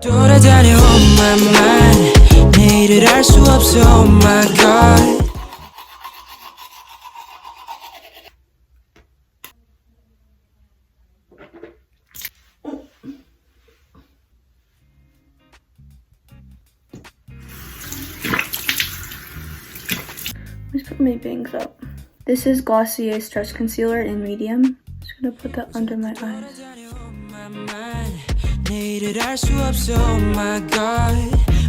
돌아다녀 on my mind 내일을 알 수 없어 oh my god Let's put my bangs up. This is Glossier Stretch Concealer in medium. I'm just gonna put that under my eyes. 내일을 알 수 없어 oh my god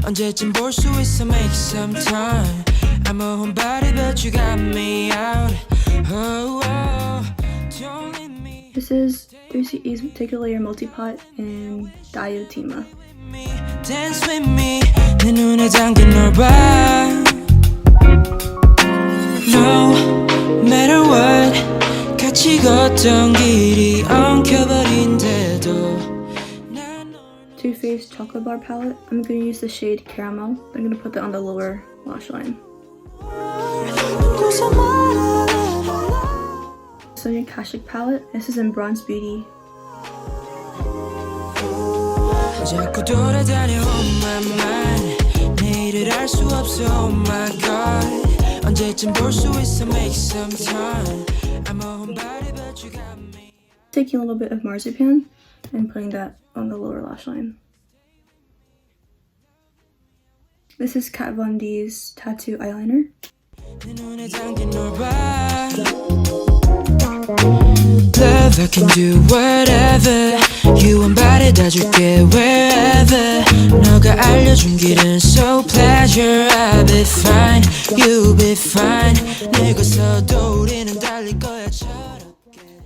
언제쯤 볼 수 있어 make some time I'm a homebody but you got me out oh, oh. Don't leave me This is 3CE's Take a Layer Multipot in Diatima. Dance with me 내 눈에 담긴 널 봐 No matter what 같이 걷던 길이 엉켜버린데도 Too Faced Chocolate Bar Palette. I'm going to use the shade Caramel. I'm going to put that on the lower lash line. Sonia Kashuk palette. This is in Bronze Beauty. 자꾸 돌아다녀 on my mind 내일을 알 수 없어 oh my god 언제쯤 볼 수 있어 make some time I'm a homebody but you got me Taking a little bit of marzipan and putting that on the lower lash line. This is Kat Von D's Tattoo Eyeliner. Love, I can do whatever You want 말해 다 줄게 wherever 너가 알려준 길은 so pleasure I'll be fine, you'll be fine 늙어서도 우리는 달릴 거야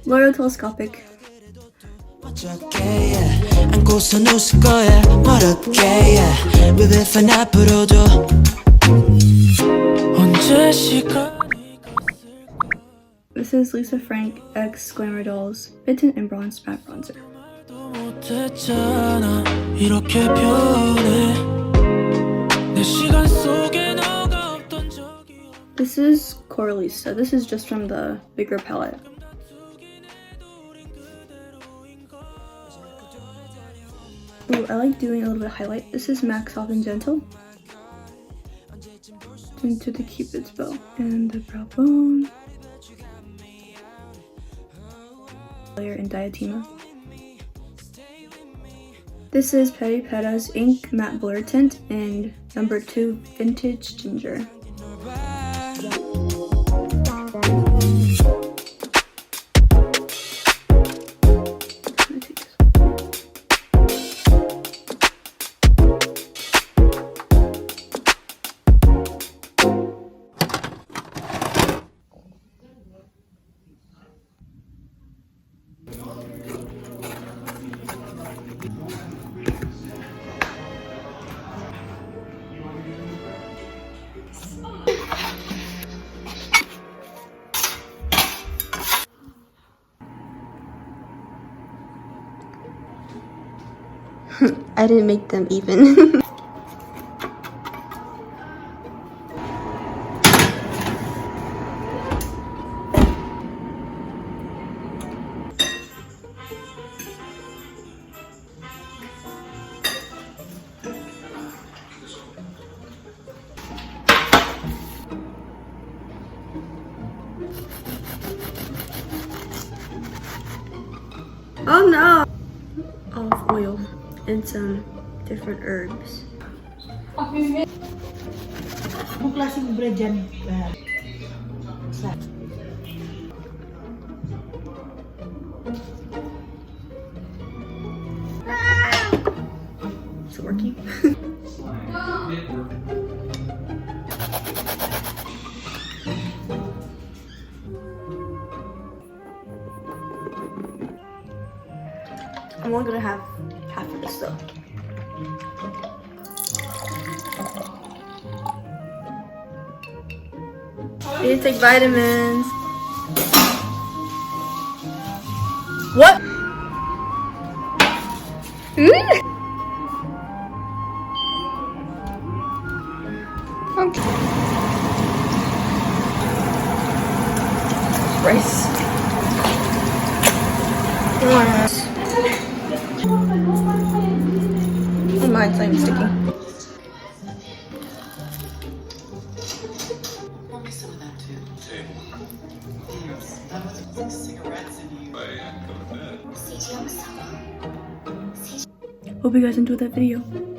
Loreal Telescopic. 안고서 웃을 거야 멀었게 We'll be fine 앞으로도 언제 시간이 This is Lisa Frank X Glamour Dolls Bitten and Bronze Matte Bronzer. 이렇게 변해 내 시간 속에 너가 없던 적이 This is Coralista. This is just from the bigger palette. Ooh, I like doing a little bit of highlight. This is MAC Soft and Gentle. Into the Cupid's bow and the brow bone. Layer in Diatima. This is Peripera's Ink Matte Blur Tint in number 2 Vintage Ginger. I didn't make them even. Oh no! Olive oil and some different herbs. Anong klaseng bread yan? Is it working? I'm only gonna have half of this though. I need to take vitamins. What? Okay. Rice. Oh mine's not even sticky. Hope you guys enjoyed that video.